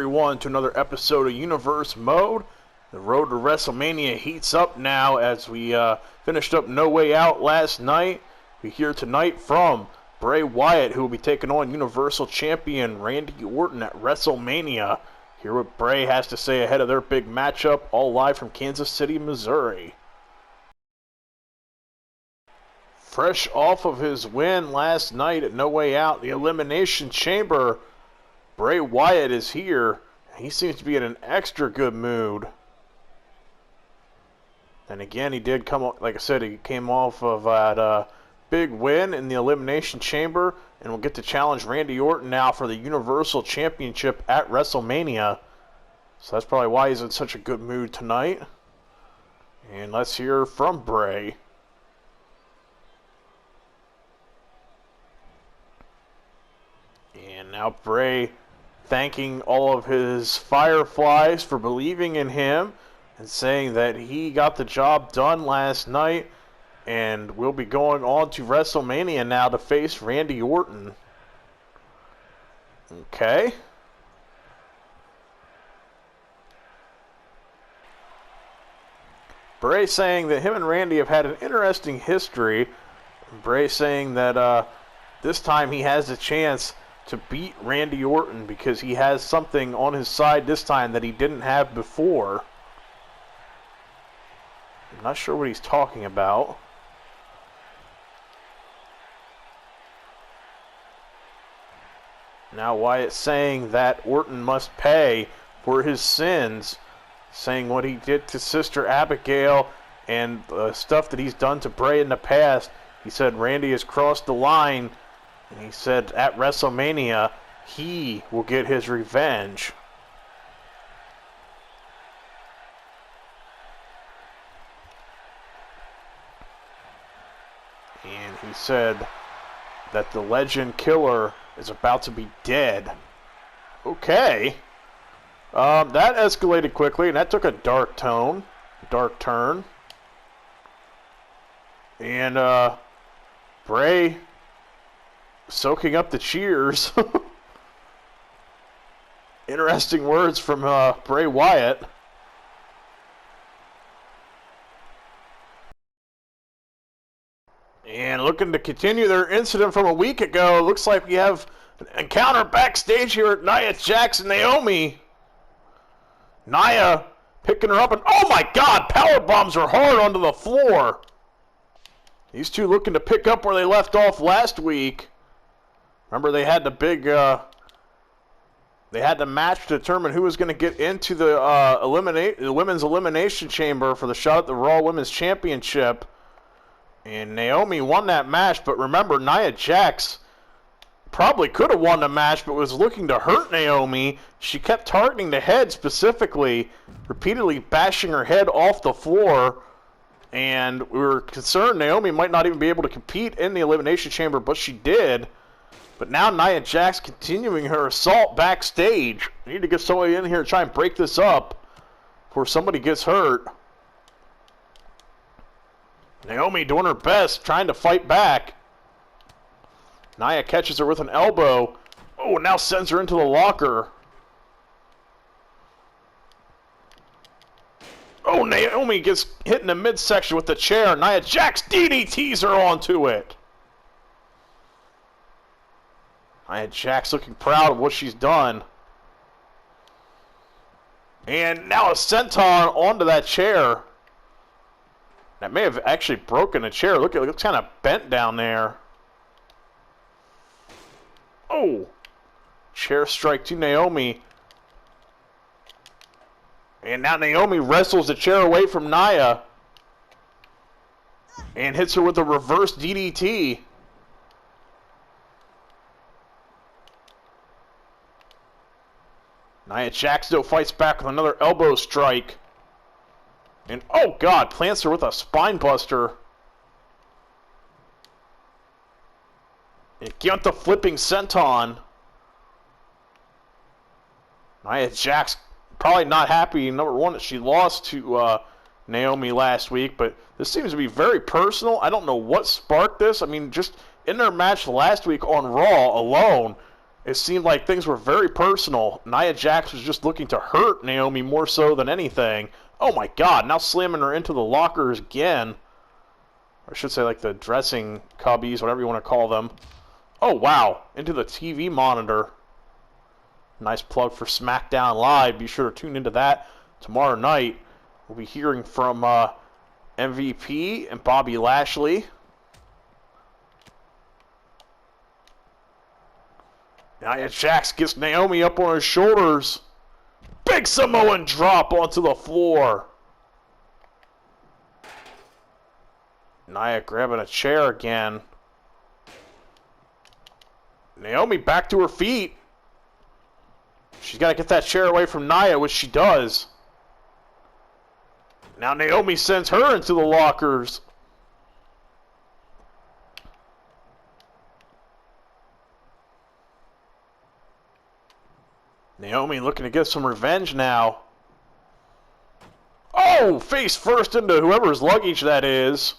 everyone to another episode of Universe Mode. The road to WrestleMania heats up now as we finished up No Way Out last night. We hear tonight from Bray Wyatt, who will be taking on Universal Champion Randy Orton at WrestleMania. Hear what Bray has to say ahead of their big matchup, all live from Kansas City, Missouri. Fresh off of his win last night at No Way Out, the Elimination Chamber, Bray Wyatt is here. He seems to be in an extra good mood. And again, he did come, like I said, he came off of that big win in the Elimination Chamber, and will get to challenge Randy Orton now for the Universal Championship at WrestleMania. So that's probably why he's in such a good mood tonight. And let's hear from Bray. And now Bray thanking all of his Fireflies for believing in him and saying that he got the job done last night and will be going on to WrestleMania now to face Randy Orton. Okay. Bray saying that him and Randy have had an interesting history. Bray saying that this time he has a chance to beat Randy Orton because he has something on his side this time that he didn't have before. I'm not sure what he's talking about. Now Wyatt saying that Orton must pay for his sins, saying what he did to Sister Abigail and stuff that he's done to Bray in the past. He said Randy has crossed the line. And he said at WrestleMania, he will get his revenge. And he said that the Legend Killer is about to be dead. Okay. That escalated quickly, and that took a dark turn. And Bray soaking up the cheers. Interesting words from Bray Wyatt. And looking to continue their incident from a week ago, it looks like we have an encounter backstage here at Nia Jax and Naomi. Nia picking her up, and oh my God, power bombs are hard onto the floor. These two looking to pick up where they left off last week. Remember, they had the big, they had the match to determine who was going to get into the women's elimination chamber for the shot at the Raw Women's Championship. And Naomi won that match, but remember, Nia Jax probably could have won the match, but was looking to hurt Naomi. She kept targeting the head specifically, repeatedly bashing her head off the floor. And we were concerned Naomi might not even be able to compete in the elimination chamber, but she did. But now Nia Jax continuing her assault backstage. We need to get somebody in here to try and break this up before somebody gets hurt. Naomi doing her best, trying to fight back. Nia catches her with an elbow. Oh, now sends her into the locker. Oh, Naomi gets hit in the midsection with the chair. Nia Jax DDTs her onto it. Nia Jax looking proud of what she's done. And now a senton onto that chair. That may have actually broken a chair. Look, it looks kind of bent down there. Oh! Chair strike to Naomi. And now Naomi wrestles the chair away from Nia. And hits her with a reverse DDT. Nia Jax though fights back with another elbow strike. And oh God, plants her with a spine buster. And get the flipping senton. Nia Jax probably not happy, number one, that she lost to Naomi last week, but this seems to be very personal. I don't know what sparked this. I mean, just in their match last week on Raw alone, it seemed like things were very personal. Nia Jax was just looking to hurt Naomi more so than anything. Oh my God, now slamming her into the lockers again. Or I should say like the dressing cubbies, whatever you want to call them. Oh wow, into the TV monitor. Nice plug for SmackDown Live. Be sure to tune into that tomorrow night. We'll be hearing from MVP and Bobby Lashley. Nia Jax gets Naomi up on her shoulders. Big Samoan drop onto the floor. Nia grabbing a chair again. Naomi back to her feet. She's got to get that chair away from Nia, which she does. Now Naomi sends her into the lockers. Naomi looking to get some revenge now. Oh, face first into whoever's luggage that is.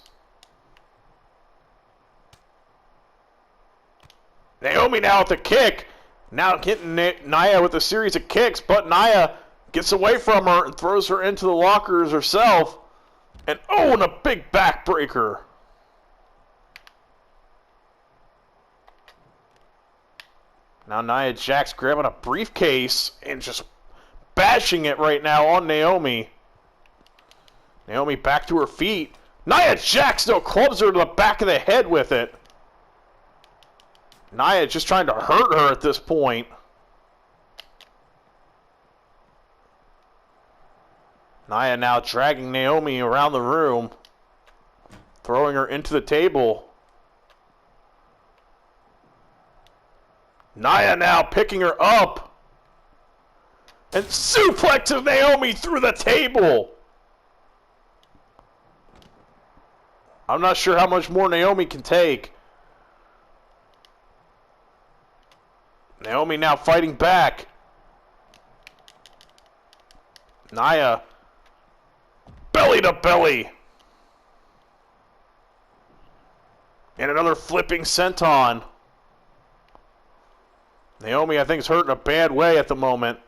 Naomi now with the kick. Now getting Nia with a series of kicks, but Nia gets away from her and throws her into the lockers herself. And oh, and a big backbreaker. Now Nia Jax grabbing a briefcase and just bashing it right now on Naomi. Naomi back to her feet. Nia Jax still clubs her to the back of the head with it. Nia just trying to hurt her at this point. Nia now dragging Naomi around the room, throwing her into the table. Nia now picking her up and suplexes Naomi through the table. I'm not sure how much more Naomi can take. Naomi now fighting back. Nia belly to belly. And another flipping senton. Naomi, I think, is hurt in a bad way at the moment.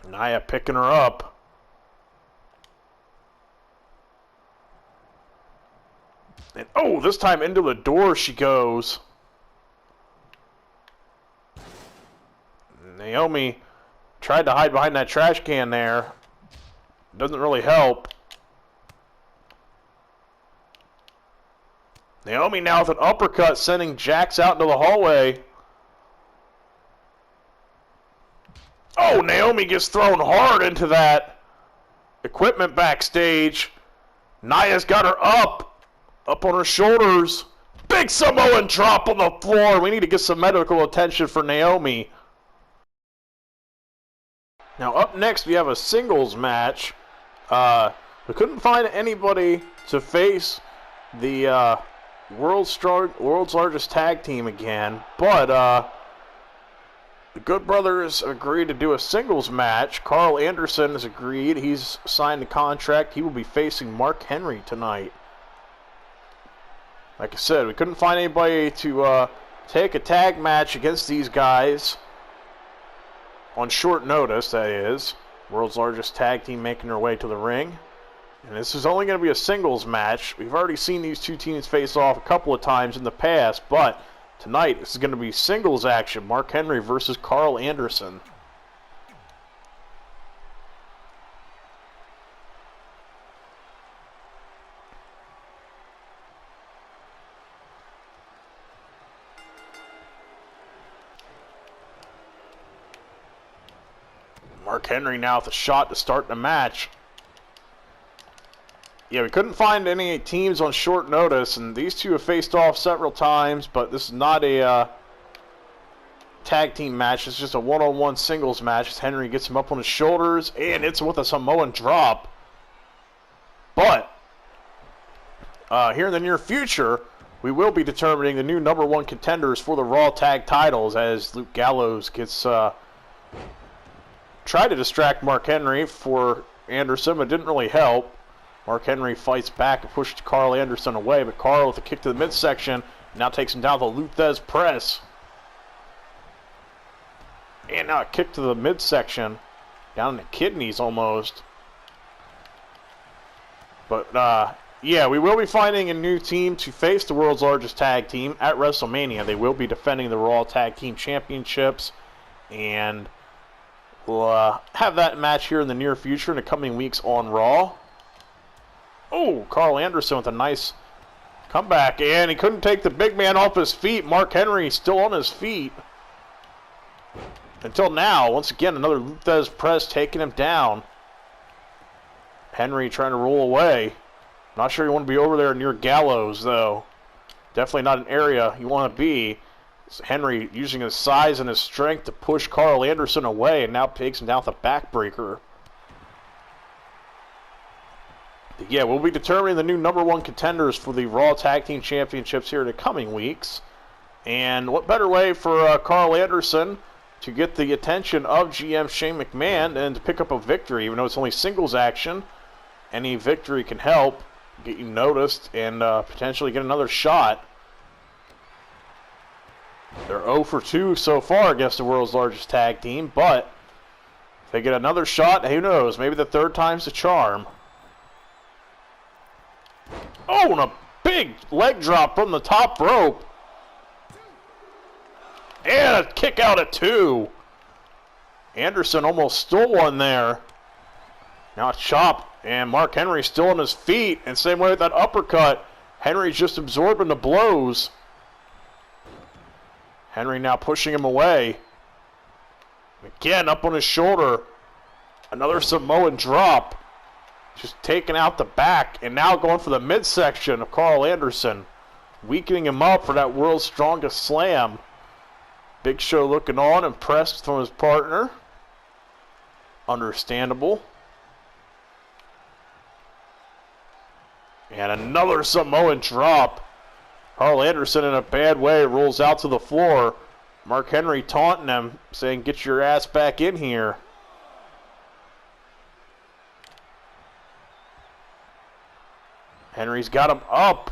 Nia picking her up. And oh, this time into the door she goes. Naomi tried to hide behind that trash can there. Doesn't really help. Naomi now with an uppercut, sending Jax out into the hallway. Oh, Naomi gets thrown hard into that equipment backstage. Nia's got her up on her shoulders. Big Samoan drop on the floor. We need to get some medical attention for Naomi. Now up next we have a singles match. We couldn't find anybody to face the world's largest tag team again, but the Good Brothers agreed to do a singles match. Karl Anderson has agreed. He's signed the contract. He will be facing Mark Henry tonight. Like I said, we couldn't find anybody to take a tag match against these guys on short notice, that is. World's largest tag team making their way to the ring. And this is only going to be a singles match. We've already seen these two teams face off a couple of times in the past, but tonight this is going to be singles action. Mark Henry versus Karl Anderson. Mark Henry now with a shot to start the match. Yeah, we couldn't find any teams on short notice, and these two have faced off several times, but this is not a tag team match. It's just a one-on-one singles match as Henry gets him up on his shoulders, and it's with a Samoan drop. But here in the near future, we will be determining the new #1 contenders for the Raw Tag Titles as Luke Gallows gets tried to distract Mark Henry for Anderson, but didn't really help. Mark Henry fights back and pushes Karl Anderson away, but Karl with a kick to the midsection now takes him down with a Luthez press. And now a kick to the midsection, down in the kidneys almost. But, yeah, we will be finding a new team to face the world's largest tag team at WrestleMania. They will be defending the Raw Tag Team Championships, and we'll have that match here in the near future in the coming weeks on Raw. Oh, Karl Anderson with a nice comeback, and he couldn't take the big man off his feet. Mark Henry still on his feet. Until now, once again, another Luthez press taking him down. Henry trying to roll away. Not sure you want to be over there near Gallows, though. Definitely not an area you want to be. It's Henry using his size and his strength to push Karl Anderson away, and now takes him down with a backbreaker. Yeah, we'll be determining the new #1 contenders for the Raw Tag Team Championships here in the coming weeks. And what better way for Karl Anderson to get the attention of GM Shane McMahon and to pick up a victory, even though it's only singles action. Any victory can help get you noticed and potentially get another shot. They're 0 for 2 so far against the world's largest tag team, but if they get another shot, who knows? Maybe the third time's the charm. Oh, and a big leg drop from the top rope. And a kick out at 2. Anderson almost stole one there. Now a chop, and Mark Henry still on his feet. And same way with that uppercut, Henry's just absorbing the blows. Henry now pushing him away. Again, up on his shoulder. Another Samoan drop. Just taking out the back, and now going for the midsection of Karl Anderson. Weakening him up for that world's strongest slam. Big Show looking on, impressed from his partner. Understandable. And another Samoan drop. Karl Anderson in a bad way rolls out to the floor. Mark Henry taunting him, saying, "Get your ass back in here." Henry's got him up.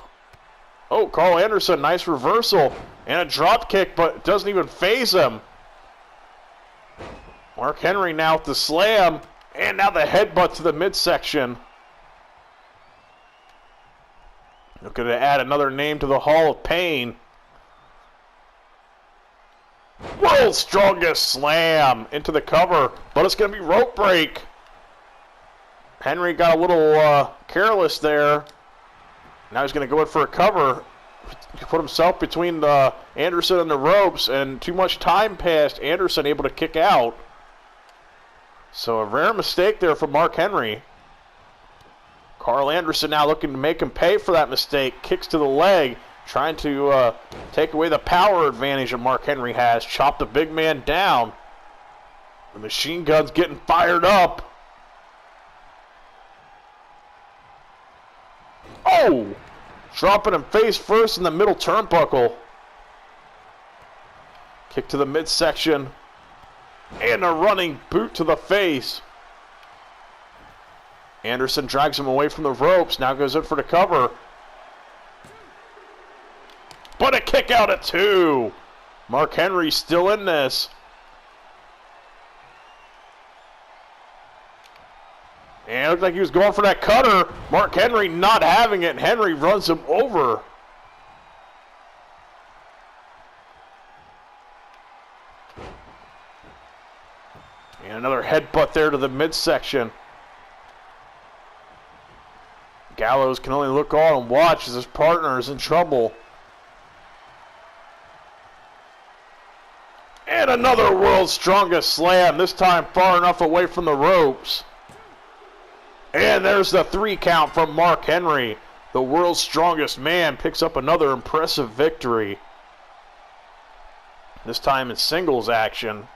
Oh, Karl Anderson, nice reversal. And a drop kick, but it doesn't even faze him. Mark Henry now with the slam. And now the headbutt to the midsection. Looking to add another name to the Hall of Pain. World's strongest slam into the cover. But it's going to be rope break. Henry got a little careless there. Now he's going to go in for a cover. Put himself between Anderson and the ropes, and too much time passed. Anderson able to kick out. So a rare mistake there from Mark Henry. Karl Anderson now looking to make him pay for that mistake. Kicks to the leg, trying to take away the power advantage that Mark Henry has. Chop the big man down. The machine gun's getting fired up. Oh! Dropping him face first in the middle turnbuckle. Kick to the midsection. And a running boot to the face. Anderson drags him away from the ropes. Now goes in for the cover. But a kick out at 2. Mark Henry still in this. And it looked like he was going for that cutter. Mark Henry not having it, and Henry runs him over. And another headbutt there to the midsection. Gallows can only look on and watch as his partner is in trouble. And another world's strongest slam, this time far enough away from the ropes. And there's the 3 count from Mark Henry. The world's strongest man picks up another impressive victory. This time in singles action.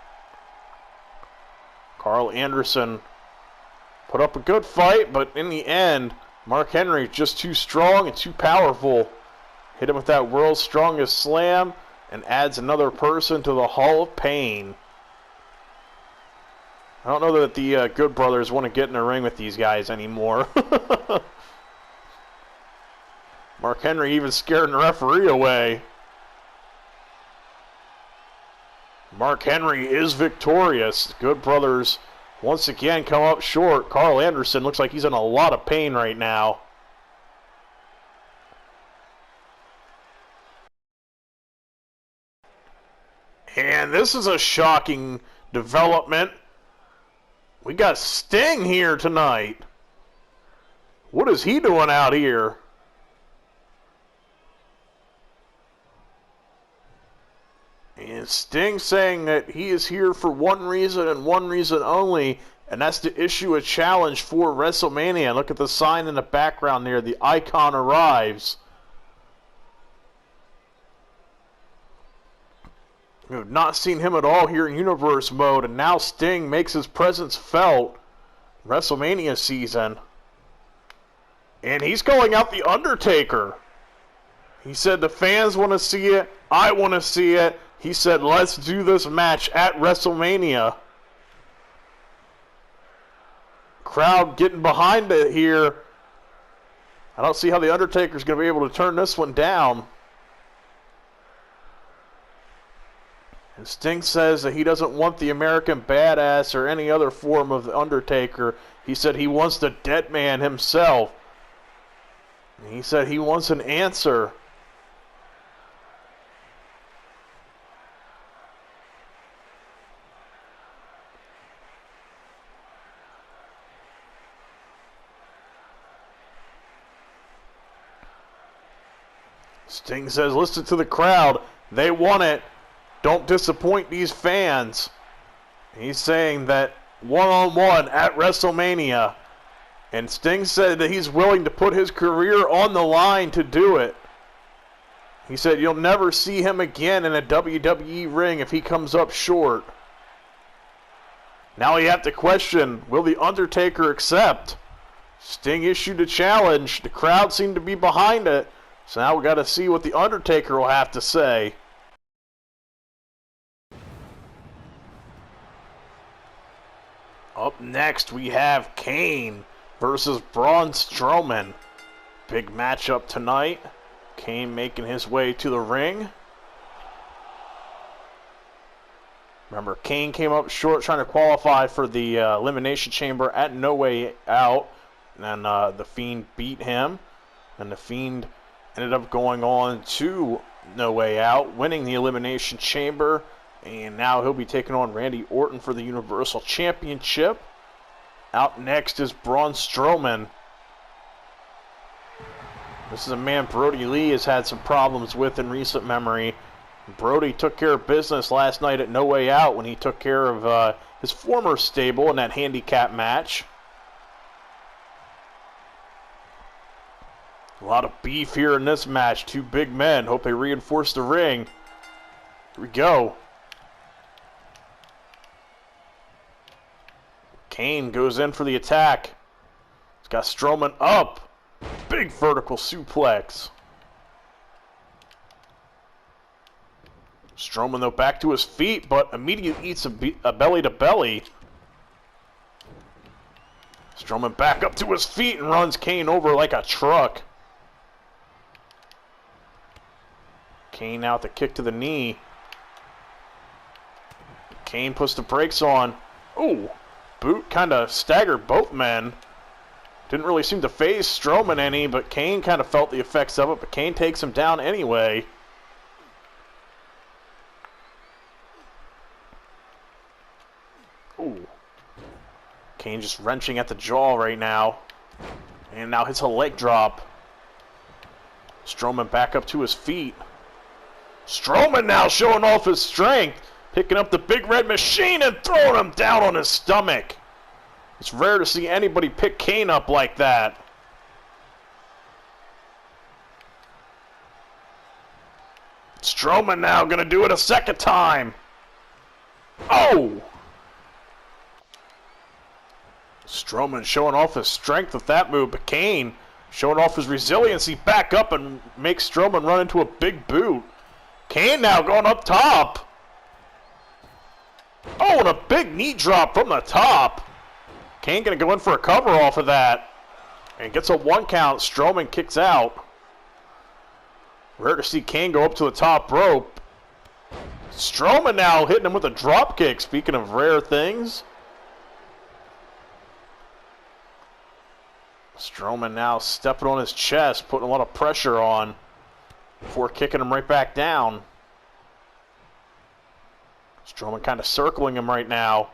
Karl Anderson put up a good fight, but in the end, Mark Henry just too strong and too powerful. Hit him with that world's strongest slam and adds another person to the Hall of Pain. I don't know that the Good Brothers want to get in a ring with these guys anymore. Mark Henry even scaring the referee away. Mark Henry is victorious. The Good Brothers once again come up short. Karl Anderson looks like he's in a lot of pain right now. And this is a shocking development. We got Sting here tonight. What is he doing out here? And Sting saying that he is here for one reason and one reason only, and that's to issue a challenge for WrestleMania. Look at the sign in the background there. The icon arrives. We have not seen him at all here in Universe mode, and now Sting makes his presence felt WrestleMania season. And he's calling out The Undertaker. He said the fans want to see it. I want to see it. He said, let's do this match at WrestleMania. Crowd getting behind it here. I don't see how The Undertaker's going to be able to turn this one down. And Sting says that he doesn't want the American Badass or any other form of The Undertaker. He said he wants the dead man himself. And he said he wants an answer. Sting says, listen to the crowd. They want it. Don't disappoint these fans. He's saying that one-on-one at WrestleMania. And Sting said that he's willing to put his career on the line to do it. He said you'll never see him again in a WWE ring if he comes up short. Now you have to question, will The Undertaker accept? Sting issued a challenge. The crowd seemed to be behind it. So now we got to see what The Undertaker will have to say. Up next, we have Kane versus Braun Strowman. Big matchup tonight. Kane making his way to the ring. Remember, Kane came up short trying to qualify for the Elimination Chamber at No Way Out. And the Fiend beat him. And the Fiend ended up going on to No Way Out, winning the Elimination Chamber. And now he'll be taking on Randy Orton for the Universal Championship. Out next is Braun Strowman. This is a man Brody Lee has had some problems with in recent memory. Brody took care of business last night at No Way Out when he took care of his former stable in that handicap match. A lot of beef here in this match. Two big men. Hope they reinforce the ring. Here we go. Kane goes in for the attack. He's got Strowman up. Big vertical suplex. Strowman, though, back to his feet, but immediately eats a belly-to-belly. Strowman back up to his feet and runs Kane over like a truck. Kane now with the kick to the knee. Kane puts the brakes on. Ooh, boot kind of staggered both men. Didn't really seem to faze Strowman any, but Kane kind of felt the effects of it, but Kane takes him down anyway. Ooh. Kane just wrenching at the jaw right now. And now hits a leg drop. Strowman back up to his feet. Strowman now showing off his strength. Picking up the big red machine and throwing him down on his stomach. It's rare to see anybody pick Kane up like that. Strowman now gonna do it a second time. Oh! Strowman showing off his strength with that move, but Kane showing off his resiliency back up and makes Strowman run into a big boot. Kane now going up top. Oh, and a big knee drop from the top. Kane going to go in for a cover off of that. And gets a 1 count. Strowman kicks out. Rare to see Kane go up to the top rope. Strowman now hitting him with a drop kick, speaking of rare things. Strowman now stepping on his chest, putting a lot of pressure on before kicking him right back down. Strowman kind of circling him right now.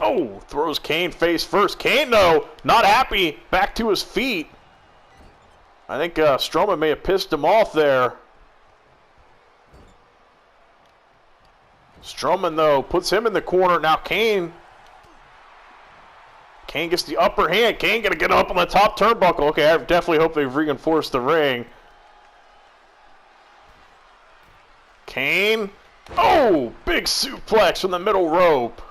Oh, throws Kane face first. Kane, though, not happy, back to his feet. I think Strowman may have pissed him off there. Strowman, though, puts him in the corner. Now Kane gets the upper hand. Kane going to get up on the top turnbuckle. Okay, I definitely hope they've reinforced the ring. Kane. Oh, big suplex from the middle rope.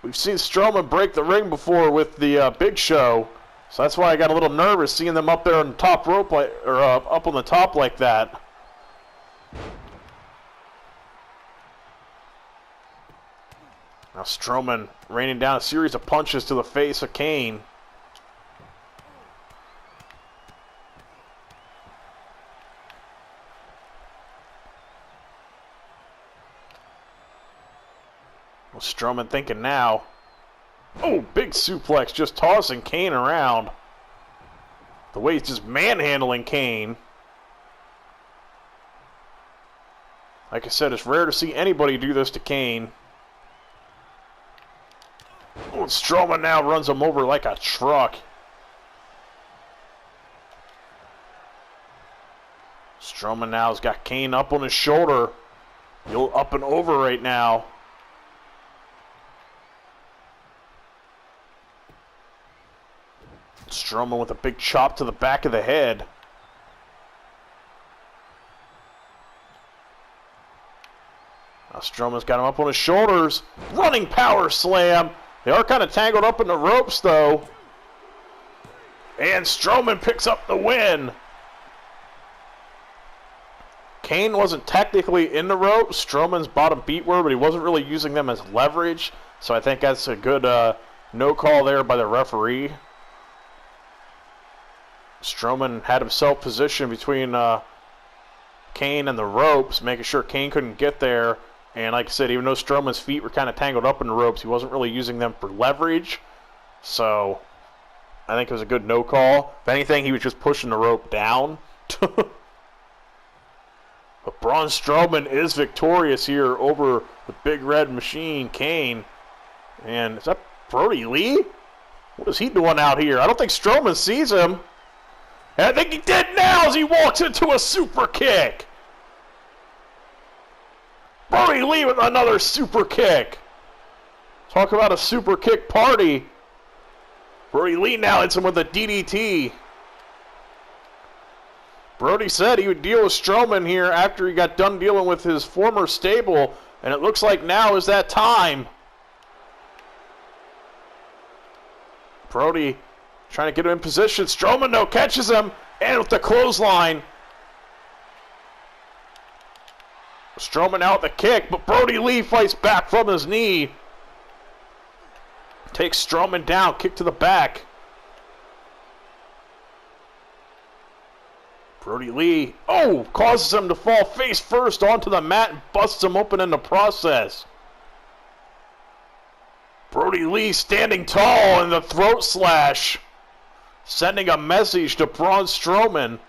We've seen Strowman break the ring before with the Big Show. So that's why I got a little nervous seeing them up there on the top rope, up on the top like that. Now Strowman raining down a series of punches to the face of Kane. Well, Strowman thinking now. Oh, big suplex, just tossing Kane around. The way he's just manhandling Kane. Like I said, it's rare to see anybody do this to Kane. Oh, and Strowman now runs him over like a truck. Strowman now has got Kane up on his shoulder. You're up and over right now. Strowman with a big chop to the back of the head. Now Strowman's got him up on his shoulders. Running power slam. They are kind of tangled up in the ropes, though. And Strowman picks up the win. Kane wasn't technically in the ropes. Strowman's bottom beat were, but he wasn't really using them as leverage. So I think that's a good no call there by the referee. Strowman had himself positioned between Kane and the ropes, making sure Kane couldn't get there. And like I said, even though Strowman's feet were kind of tangled up in the ropes, he wasn't really using them for leverage. So I think it was a good no call. If anything, he was just pushing the rope down. But Braun Strowman is victorious here over the Big Red Machine, Kane. And is that Brody Lee? What is he doing out here? I don't think Strowman sees him. And I think he did now as he walks into a super kick. Brody Lee with another super kick. Talk about a super kick party. Brody Lee now hits him with a DDT. Brody said he would deal with Strowman here after he got done dealing with his former stable. And it looks like now is that time. Brody trying to get him in position. Strowman, though, catches him. And with the clothesline. Strowman out the kick, but Brody Lee fights back from his knee. Takes Strowman down, kick to the back. Brody Lee, causes him to fall face first onto the mat and busts him open in the process. Brody Lee standing tall in the throat slash, sending a message to Braun Strowman.